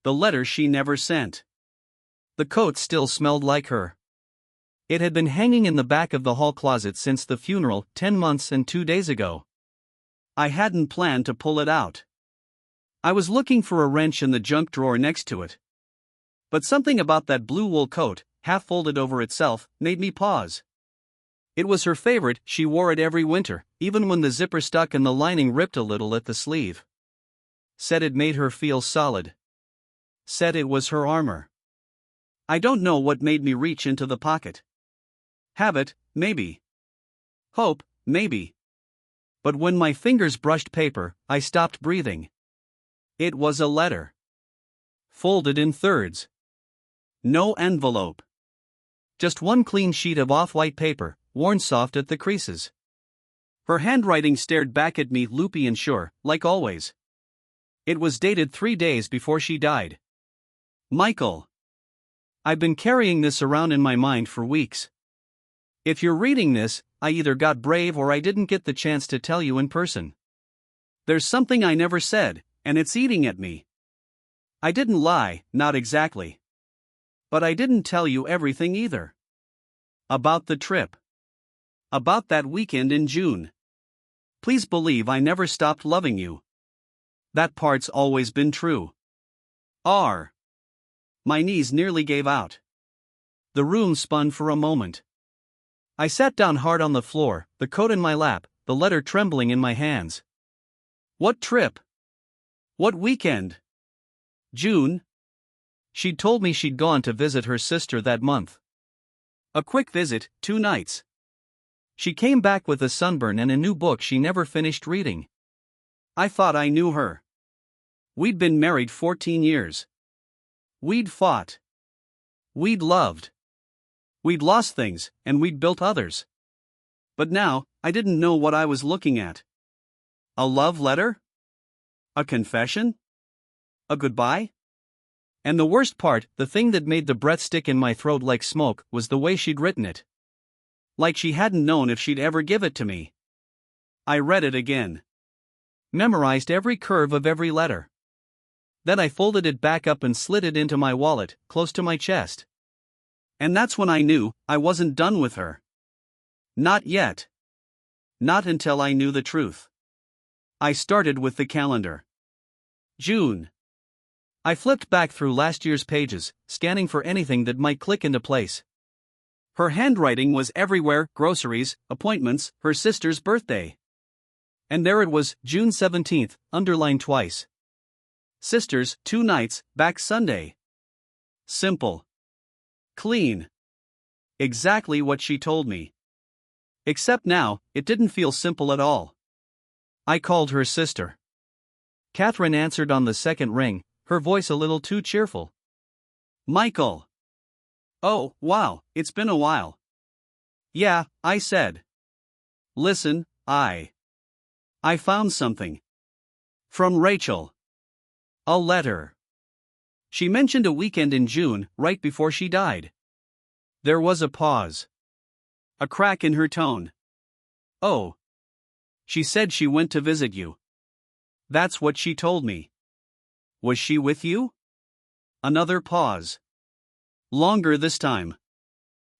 the letter she never sent. The coat still smelled like her. It had been hanging in the back of the hall closet since the funeral 10 months and 2 days ago. I hadn't planned to pull it out. I was looking for a wrench in the junk drawer next to it. But something about that blue wool coat, half folded over itself, made me pause. It was her favorite, she wore it every winter, even when the zipper stuck and the lining ripped a little at the sleeve. Said it made her feel solid. Said it was her armor. I don't know what made me reach into the pocket. Habit, maybe. Hope, maybe. But when my fingers brushed paper, I stopped breathing. It was a letter. Folded in thirds. No envelope. Just one clean sheet of off-white paper, worn soft at the creases. Her handwriting stared back at me loopy and sure, like always. It was dated 3 days before she died. Michael. I've been carrying this around in my mind for weeks. If you're reading this, I either got brave or I didn't get the chance to tell you in person. There's something I never said, and it's eating at me. I didn't lie, not exactly. But I didn't tell you everything either. About the trip. About that weekend in June. Please believe I never stopped loving you. That part's always been true. My knees nearly gave out. The room spun for a moment. I sat down hard on the floor, the coat in my lap, the letter trembling in my hands. What trip? What weekend? June. She'd told me she'd gone to visit her sister that month. A quick visit, 2 nights. She came back with a sunburn and a new book she never finished reading. I thought I knew her. We'd been married 14 years. We'd fought. We'd loved. We'd lost things, and we'd built others. But now, I didn't know what I was looking at. A love letter? A confession? A goodbye? And the worst part, the thing that made the breath stick in my throat like smoke, was the way she'd written it. Like she hadn't known if she'd ever give it to me. I read it again. Memorized every curve of every letter. Then I folded it back up and slid it into my wallet, close to my chest. And that's when I knew I wasn't done with her. Not yet. Not until I knew the truth. I started with the calendar. June. I flipped back through last year's pages, scanning for anything that might click into place. Her handwriting was everywhere: groceries, appointments, her sister's birthday. And there it was, June 17th, underlined twice. Sisters, 2 nights, back Sunday. Simple. Clean. Exactly what she told me. Except now, it didn't feel simple at all. I called her sister. Catherine answered on the second ring, her voice a little too cheerful. Michael. Oh, wow, it's been a while. Yeah, I said. Listen, I found something. From Rachel. A letter. She mentioned a weekend in June, right before she died. There was a pause. A crack in her tone. Oh. She said she went to visit you. That's what she told me. Was she with you? Another pause. Longer this time.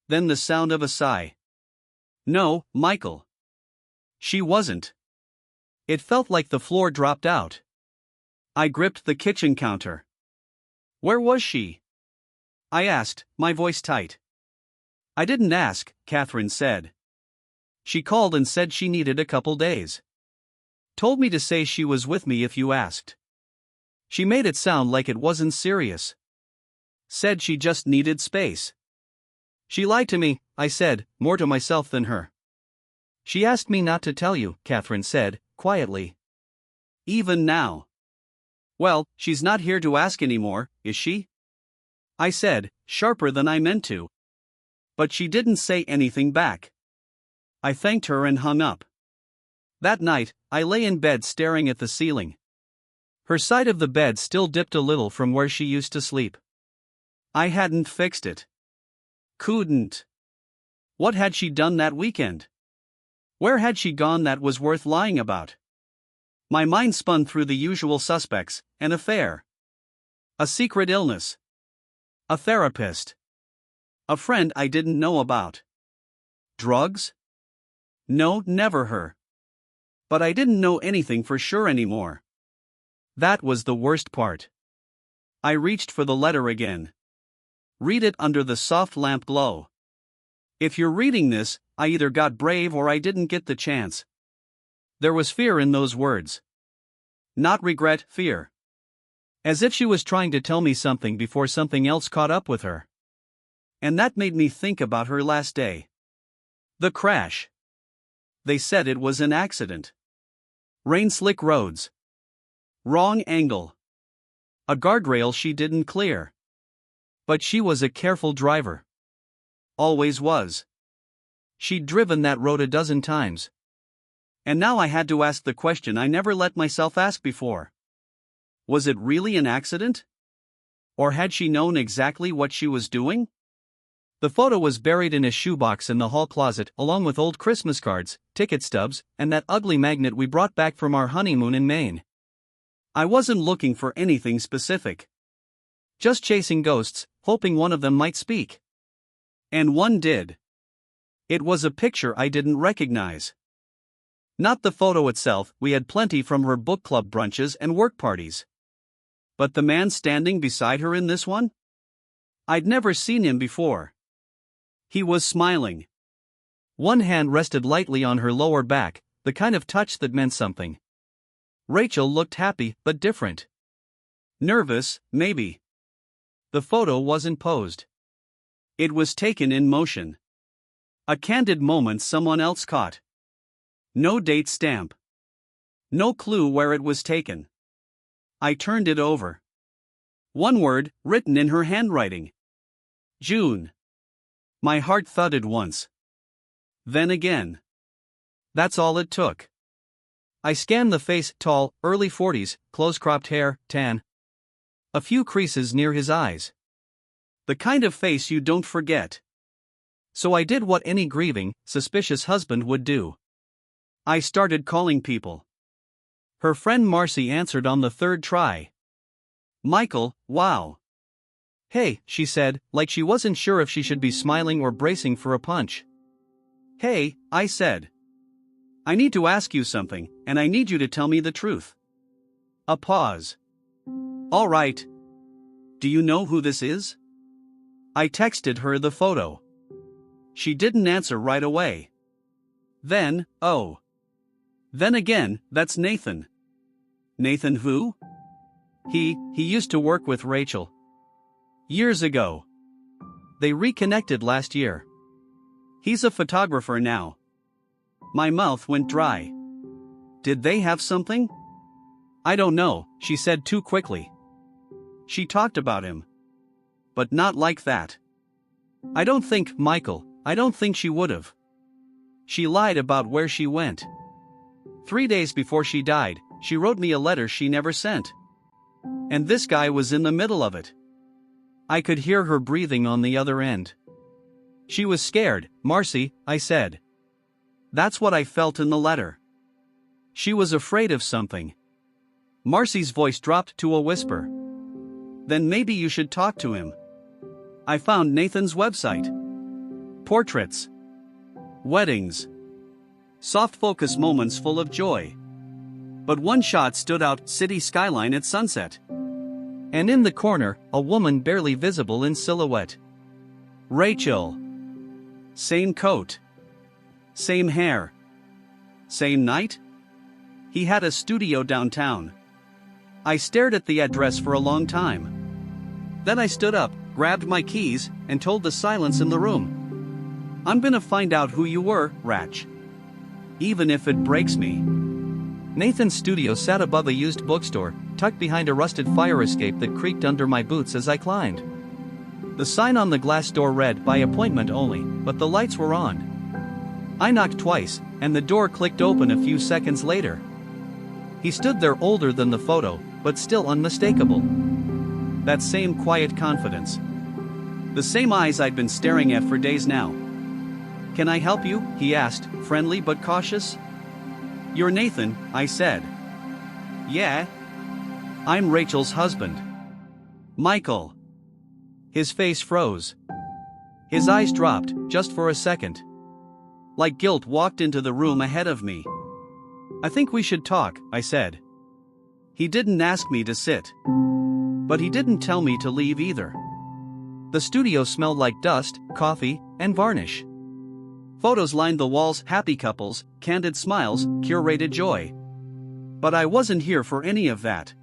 Then the sound of a sigh. No, Michael. She wasn't. It felt like the floor dropped out. I gripped the kitchen counter. Where was she? I asked, my voice tight. I didn't ask, Catherine said. She called and said she needed a couple days. Told me to say she was with me if you asked. She made it sound like it wasn't serious. Said she just needed space. She lied to me, I said, more to myself than her. She asked me not to tell you, Catherine said, quietly. Even now. Well, she's not here to ask anymore, is she? I said, sharper than I meant to. But she didn't say anything back. I thanked her and hung up. That night, I lay in bed staring at the ceiling. Her side of the bed still dipped a little from where she used to sleep. I hadn't fixed it. Couldn't. What had she done that weekend? Where had she gone that was worth lying about? My mind spun through the usual suspects: an affair. A secret illness. A therapist. A friend I didn't know about. Drugs? No, never her. But I didn't know anything for sure anymore. That was the worst part. I reached for the letter again. Read it under the soft lamp glow. If you're reading this, I either got brave or I didn't get the chance. There was fear in those words. Not regret, fear. As if she was trying to tell me something before something else caught up with her. And that made me think about her last day. The crash. They said it was an accident. Rain-slick roads. Wrong angle. A guardrail she didn't clear. But she was a careful driver. Always was. She'd driven that road a dozen times. And now I had to ask the question I never let myself ask before. Was it really an accident? Or had she known exactly what she was doing? The photo was buried in a shoebox in the hall closet, along with old Christmas cards, ticket stubs, and that ugly magnet we brought back from our honeymoon in Maine. I wasn't looking for anything specific. Just chasing ghosts, hoping one of them might speak. And one did. It was a picture I didn't recognize. Not the photo itself, we had plenty from her book club brunches and work parties. But the man standing beside her in this one? I'd never seen him before. He was smiling. One hand rested lightly on her lower back, the kind of touch that meant something. Rachel looked happy, but different. Nervous, maybe. The photo wasn't posed. It was taken in motion. A candid moment someone else caught. No date stamp. No clue where it was taken. I turned it over. One word, written in her handwriting. June. My heart thudded once. Then again. That's all it took. I scanned the face, tall, early 40s, close-cropped hair, tan. A few creases near his eyes. The kind of face you don't forget. So I did what any grieving, suspicious husband would do. I started calling people. Her friend Marcy answered on the third try. Michael, wow. Hey, she said, like she wasn't sure if she should be smiling or bracing for a punch. Hey, I said. I need to ask you something, and I need you to tell me the truth. A pause. All right. Do you know who this is? I texted her the photo. She didn't answer right away. Then, oh. Then again, that's Nathan. Nathan who? He used to work with Rachel. Years ago. They reconnected last year. He's a photographer now. My mouth went dry. Did they have something? I don't know, she said too quickly. She talked about him. But not like that. I don't think she would've. She lied about where she went. 3 days before she died, she wrote me a letter she never sent. And this guy was in the middle of it. I could hear her breathing on the other end. She was scared, Marcy, I said. That's what I felt in the letter. She was afraid of something. Marcy's voice dropped to a whisper. Then maybe you should talk to him. I found Nathan's website. Portraits. Weddings. Soft focus moments full of joy. But one shot stood out, city skyline at sunset. And in the corner, a woman barely visible in silhouette. Rachel. Same coat. Same hair. Same night? He had a studio downtown. I stared at the address for a long time. Then I stood up, grabbed my keys, and told the silence in the room. I'm gonna find out who you were, Ratch. Even if it breaks me. Nathan's studio sat above a used bookstore, tucked behind a rusted fire escape that creaked under my boots as I climbed. The sign on the glass door read, by appointment only, but the lights were on. I knocked twice, and the door clicked open a few seconds later. He stood there, older than the photo, but still unmistakable. That same quiet confidence. The same eyes I'd been staring at for days now. Can I help you? He asked, friendly but cautious. You're Nathan, I said. Yeah. I'm Rachel's husband. Michael. His face froze. His eyes dropped, just for a second. Like guilt walked into the room ahead of me. I think we should talk, I said. He didn't ask me to sit. But he didn't tell me to leave either. The studio smelled like dust, coffee, and varnish. Photos lined the walls, happy couples, candid smiles, curated joy. But I wasn't here for any of that.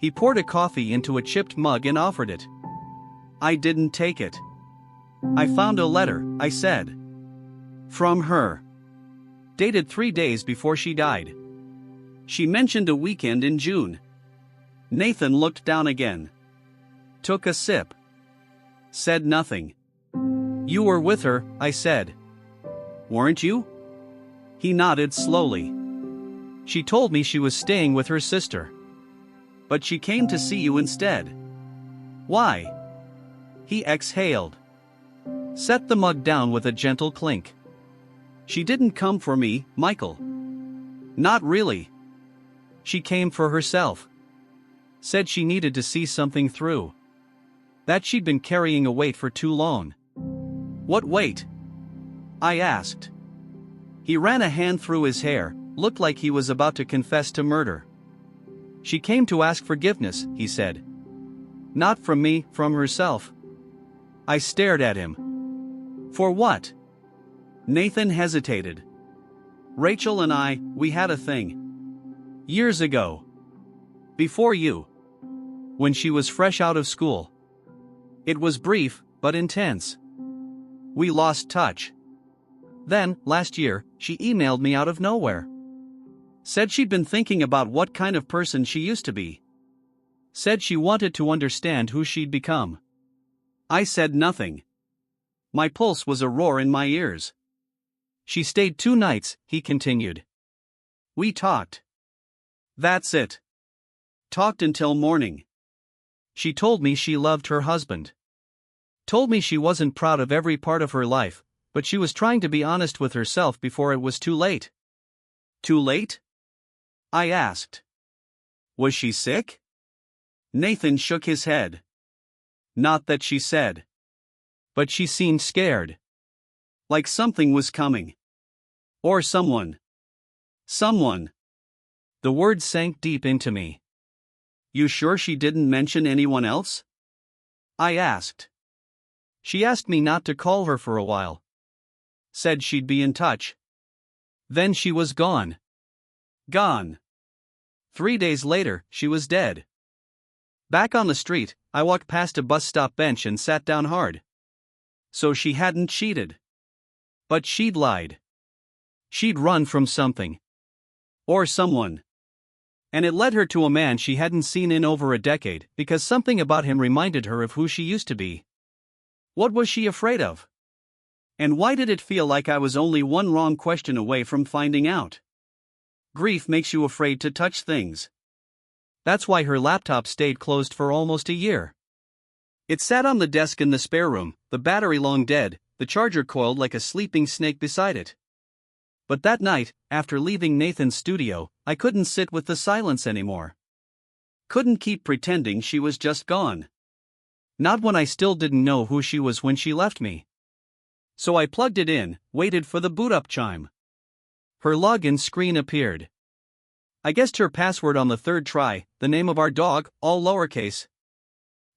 He poured a coffee into a chipped mug and offered it. I didn't take it. I found a letter, I said. From her. Dated 3 days before she died. She mentioned a weekend in June. Nathan looked down again. Took a sip. Said nothing. You were with her, I said. Weren't you? He nodded slowly. She told me she was staying with her sister. But she came to see you instead. Why? He exhaled. Set the mug down with a gentle clink. She didn't come for me, Michael. Not really. She came for herself. Said she needed to see something through. That she'd been carrying a weight for too long. What weight? I asked. He ran a hand through his hair, looked like he was about to confess to murder. She came to ask forgiveness, he said. Not from me, from herself. I stared at him. For what? Nathan hesitated. Rachel and I, we had a thing. Years ago. Before you. When she was fresh out of school. It was brief, but intense. We lost touch. Then, last year, she emailed me out of nowhere. Said she'd been thinking about what kind of person she used to be. Said she wanted to understand who she'd become. I said nothing. My pulse was a roar in my ears. She stayed 2 nights, he continued. We talked. That's it. Talked until morning. She told me she loved her husband. Told me she wasn't proud of every part of her life, but she was trying to be honest with herself before it was too late. Too late? I asked. Was she sick? Nathan shook his head. Not that she said. But she seemed scared. Like something was coming. Or someone. Someone. The words sank deep into me. You sure she didn't mention anyone else? I asked. She asked me not to call her for a while. Said she'd be in touch. Then she was gone. Gone. 3 days later, she was dead. Back on the street, I walked past a bus stop bench and sat down hard. So she hadn't cheated. But she'd lied. She'd run from something. Or someone. And it led her to a man she hadn't seen in over a decade, because something about him reminded her of who she used to be. What was she afraid of? And why did it feel like I was only one wrong question away from finding out? Grief makes you afraid to touch things. That's why her laptop stayed closed for almost a year. It sat on the desk in the spare room, the battery long dead, the charger coiled like a sleeping snake beside it. But that night, after leaving Nathan's studio, I couldn't sit with the silence anymore. Couldn't keep pretending she was just gone. Not when I still didn't know who she was when she left me. So I plugged it in, waited for the boot-up chime. Her login screen appeared. I guessed her password on the 3rd try, the name of our dog, all lowercase.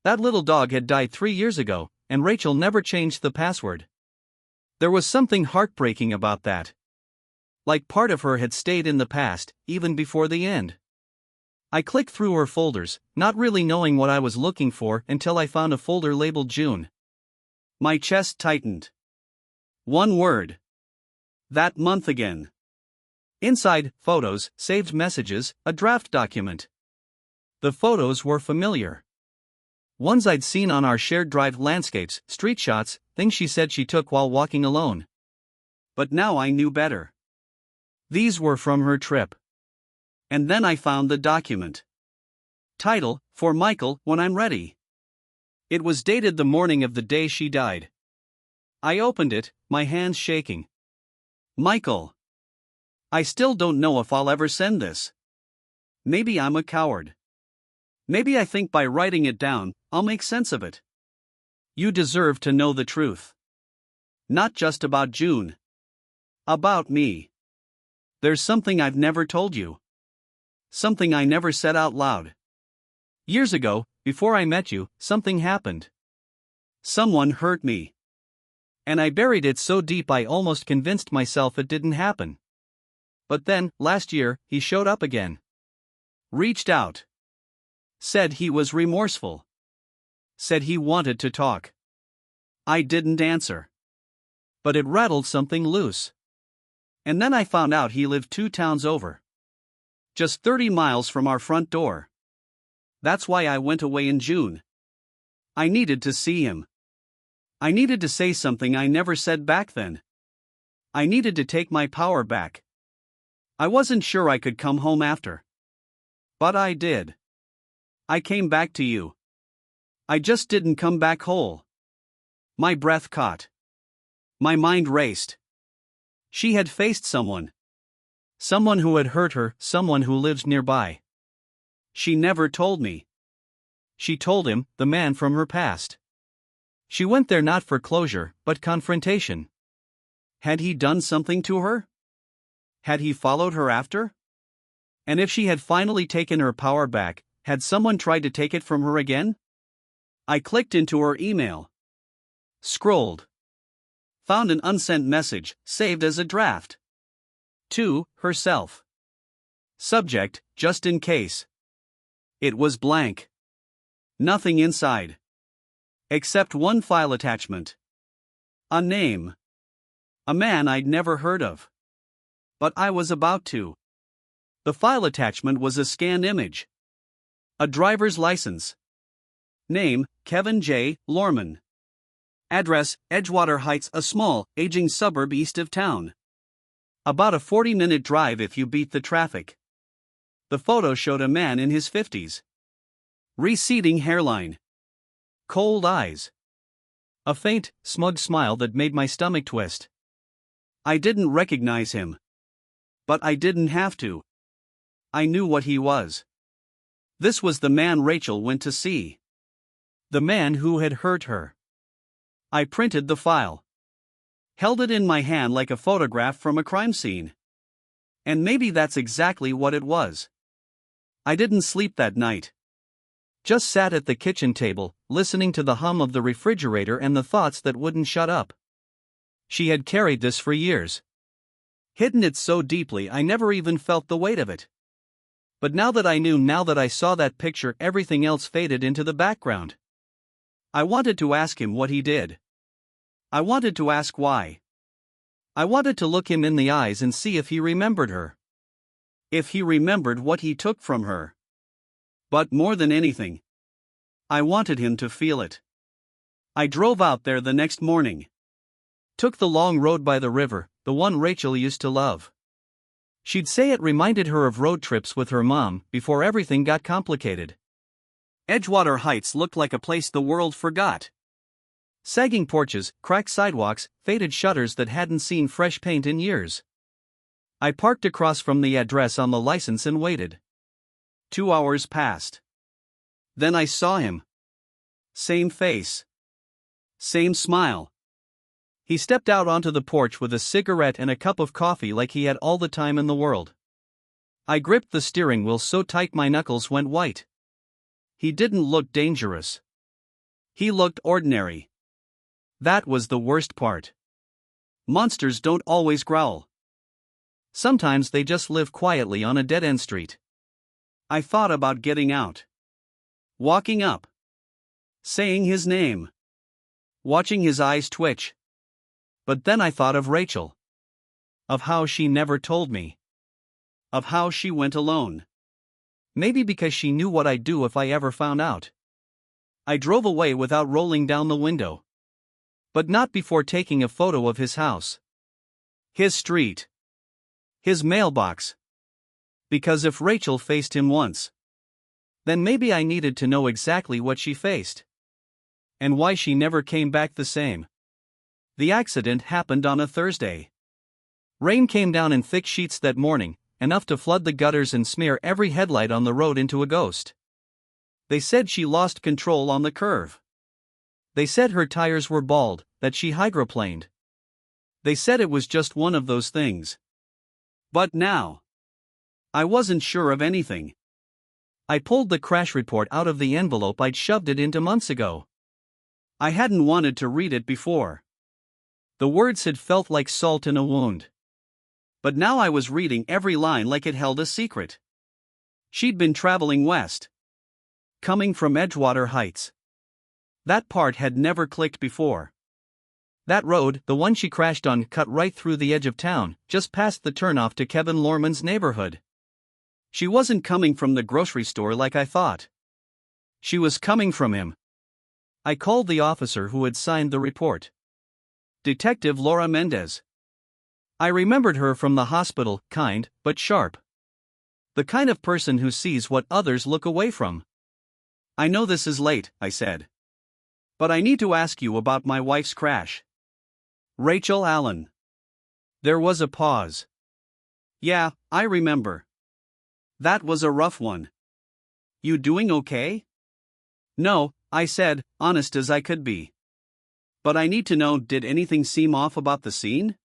That little dog had died 3 years ago, and Rachel never changed the password. There was something heartbreaking about that. Like part of her had stayed in the past, even before the end. I clicked through her folders, not really knowing what I was looking for until I found a folder labeled June. My chest tightened. One word. That month again. Inside, photos, saved messages, a draft document. The photos were familiar. Ones I'd seen on our shared drive, landscapes, street shots, things she said she took while walking alone. But now I knew better. These were from her trip. And then I found the document. Title, For Michael, When I'm Ready. It was dated the morning of the day she died. I opened it, my hands shaking. Michael. I still don't know if I'll ever send this. Maybe I'm a coward. Maybe I think by writing it down, I'll make sense of it. You deserve to know the truth. Not just about June. About me. There's something I've never told you. Something I never said out loud. Years ago, before I met you, something happened. Someone hurt me. And I buried it so deep I almost convinced myself it didn't happen. But then, last year, he showed up again. Reached out. Said he was remorseful. Said he wanted to talk. I didn't answer. But it rattled something loose. And then I found out he lived 2 towns over. Just 30 miles from our front door. That's why I went away in June. I needed to see him. I needed to say something I never said back then. I needed to take my power back. I wasn't sure I could come home after. But I did. I came back to you. I just didn't come back whole. My breath caught. My mind raced. She had faced someone. Someone who had hurt her, someone who lives nearby. She never told me. She told him, the man from her past. She went there not for closure, but confrontation. Had he done something to her? Had he followed her after? And if she had finally taken her power back, had someone tried to take it from her again? I clicked into her email. Scrolled. Found an unsent message, saved as a draft. To herself. Subject, just in case. It was blank. Nothing inside. Except one file attachment. A name. A man I'd never heard of. But I was about to. The file attachment was a scanned image. A driver's license. Name, Kevin J. Lorman. Address, Edgewater Heights, a small, aging suburb east of town. About a 40-minute drive if you beat the traffic. The photo showed a man in his 50s. Receding hairline. Cold eyes. A faint, smug smile that made my stomach twist. I didn't recognize him. But I didn't have to. I knew what he was. This was the man Rachel went to see. The man who had hurt her. I printed the file. Held it in my hand like a photograph from a crime scene. And maybe that's exactly what it was. I didn't sleep that night. Just sat at the kitchen table, listening to the hum of the refrigerator and the thoughts that wouldn't shut up. She had carried this for years. Hidden it so deeply I never even felt the weight of it. But now that I knew, now that I saw that picture, everything else faded into the background. I wanted to ask him what he did. I wanted to ask why. I wanted to look him in the eyes and see if he remembered her. If he remembered what he took from her. But more than anything, I wanted him to feel it. I drove out there the next morning. Took the long road by the river, the one Rachel used to love. She'd say it reminded her of road trips with her mom before everything got complicated. Edgewater Heights looked like a place the world forgot. Sagging porches, cracked sidewalks, faded shutters that hadn't seen fresh paint in years. I parked across from the address on the license and waited. 2 hours passed. Then I saw him. Same face. Same smile. He stepped out onto the porch with a cigarette and a cup of coffee like he had all the time in the world. I gripped the steering wheel so tight my knuckles went white. He didn't look dangerous. He looked ordinary. That was the worst part. Monsters don't always growl. Sometimes they just live quietly on a dead-end street. I thought about getting out. Walking up. Saying his name. Watching his eyes twitch. But then I thought of Rachel. Of how she never told me. Of how she went alone. Maybe because she knew what I'd do if I ever found out. I drove away without rolling down the window. But not before taking a photo of his house. His street. His mailbox. Because if Rachel faced him once, then maybe I needed to know exactly what she faced. And why she never came back the same. The accident happened on a Thursday. Rain came down in thick sheets that morning, enough to flood the gutters and smear every headlight on the road into a ghost. They said she lost control on the curve. They said her tires were bald, that she hydroplaned. They said it was just one of those things. But now, I wasn't sure of anything. I pulled the crash report out of the envelope I'd shoved it into months ago. I hadn't wanted to read it before. The words had felt like salt in a wound. But now I was reading every line like it held a secret. She'd been traveling west. Coming from Edgewater Heights. That part had never clicked before. That road, the one she crashed on, cut right through the edge of town, just past the turnoff to Kevin Lorman's neighborhood. She wasn't coming from the grocery store like I thought. She was coming from him. I called the officer who had signed the report. Detective Laura Mendez. I remembered her from the hospital, kind, but sharp. The kind of person who sees what others look away from. I know this is late, I said. But I need to ask you about my wife's crash. Rachel Allen. There was a pause. Yeah, I remember. That was a rough one. You doing okay? No, I said, honest as I could be. But I need to know, did anything seem off about the scene?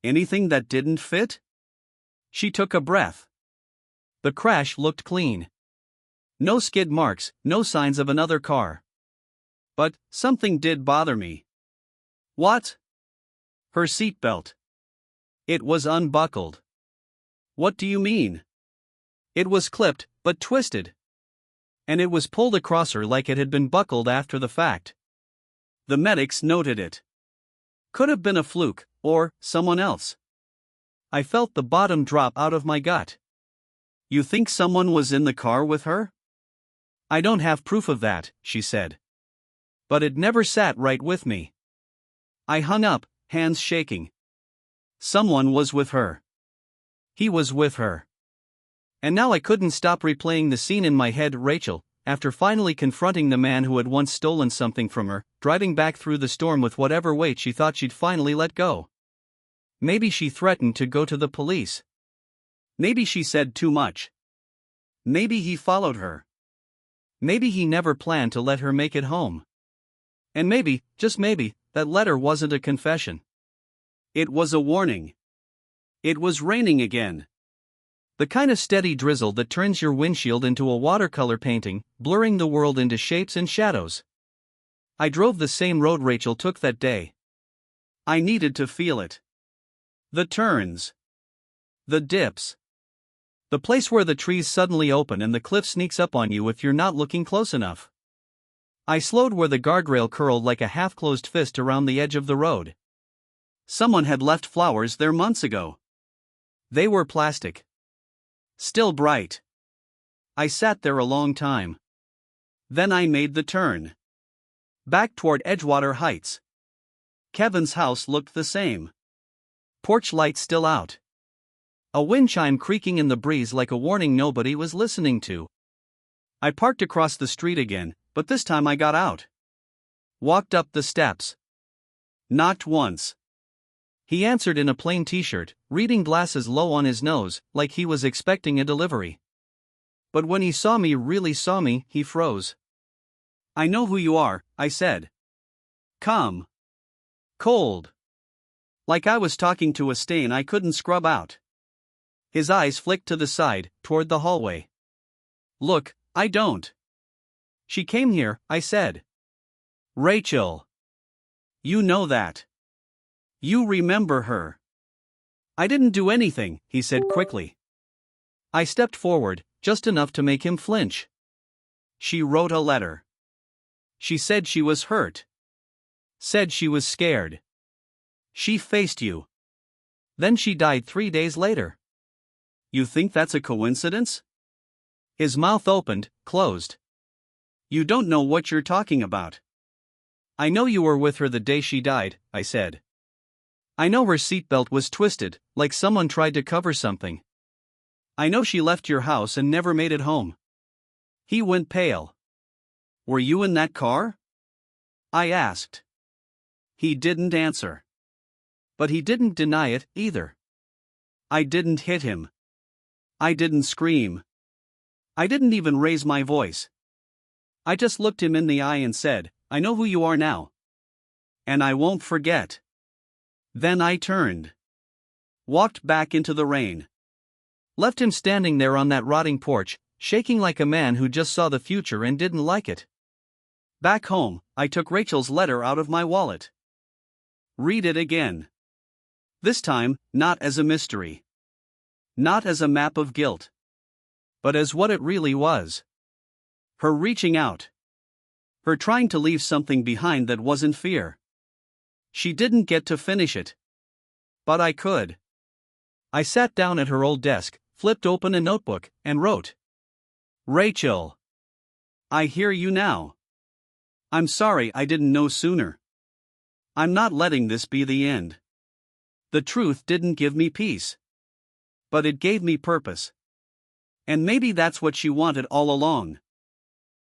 Anything that didn't fit? She took a breath. The crash looked clean. No skid marks, no signs of another car. But something did bother me. What? Her seatbelt. It was unbuckled. What do you mean? It was clipped, but twisted. And it was pulled across her like it had been buckled after the fact. The medics noted it. Could have been a fluke, or someone else. I felt the bottom drop out of my gut. You think someone was in the car with her? I don't have proof of that, she said. But it never sat right with me. I hung up, hands shaking. Someone was with her. He was with her. And now I couldn't stop replaying the scene in my head. Rachel, after finally confronting the man who had once stolen something from her, driving back through the storm with whatever weight she thought she'd finally let go. Maybe she threatened to go to the police. Maybe she said too much. Maybe he followed her. Maybe he never planned to let her make it home. And maybe, just maybe, that letter wasn't a confession. It was a warning. It was raining again. The kind of steady drizzle that turns your windshield into a watercolor painting, blurring the world into shapes and shadows. I drove the same road Rachel took that day. I needed to feel it. The turns. The dips. The place where the trees suddenly open and the cliff sneaks up on you if you're not looking close enough. I slowed where the guardrail curled like a half-closed fist around the edge of the road. Someone had left flowers there months ago. They were plastic. Still bright. I sat there a long time. Then I made the turn. Back toward Edgewater Heights. Kevin's house looked the same. Porch light still out. A wind chime creaking in the breeze like a warning nobody was listening to. I parked across the street again, but this time I got out. Walked up the steps. Knocked once. He answered in a plain t-shirt, reading glasses low on his nose, like he was expecting a delivery. But when he saw me, really saw me, he froze. I know who you are, I said. Calm. Cold. Like I was talking to a stain I couldn't scrub out. His eyes flicked to the side, toward the hallway. Look, I don't. She came here, I said. Rachel. You know that. You remember her. I didn't do anything, he said quickly. I stepped forward, just enough to make him flinch. She wrote a letter. She said she was hurt. Said she was scared. She faced you. Then she died 3 days later. You think that's a coincidence? His mouth opened, closed. You don't know what you're talking about. I know you were with her the day she died, I said. I know her seatbelt was twisted, like someone tried to cover something. I know she left your house and never made it home. He went pale. Were you in that car? I asked. He didn't answer. But he didn't deny it, either. I didn't hit him. I didn't scream. I didn't even raise my voice. I just looked him in the eye and said, I know who you are now. And I won't forget. Then I turned. Walked back into the rain. Left him standing there on that rotting porch, shaking like a man who just saw the future and didn't like it. Back home, I took Rachel's letter out of my wallet. Read it again. This time, not as a mystery. Not as a map of guilt. But as what it really was. Her reaching out. Her trying to leave something behind that wasn't fear. She didn't get to finish it. But I could. I sat down at her old desk, flipped open a notebook, and wrote. Rachel. I hear you now. I'm sorry I didn't know sooner. I'm not letting this be the end. The truth didn't give me peace. But it gave me purpose. And maybe that's what she wanted all along.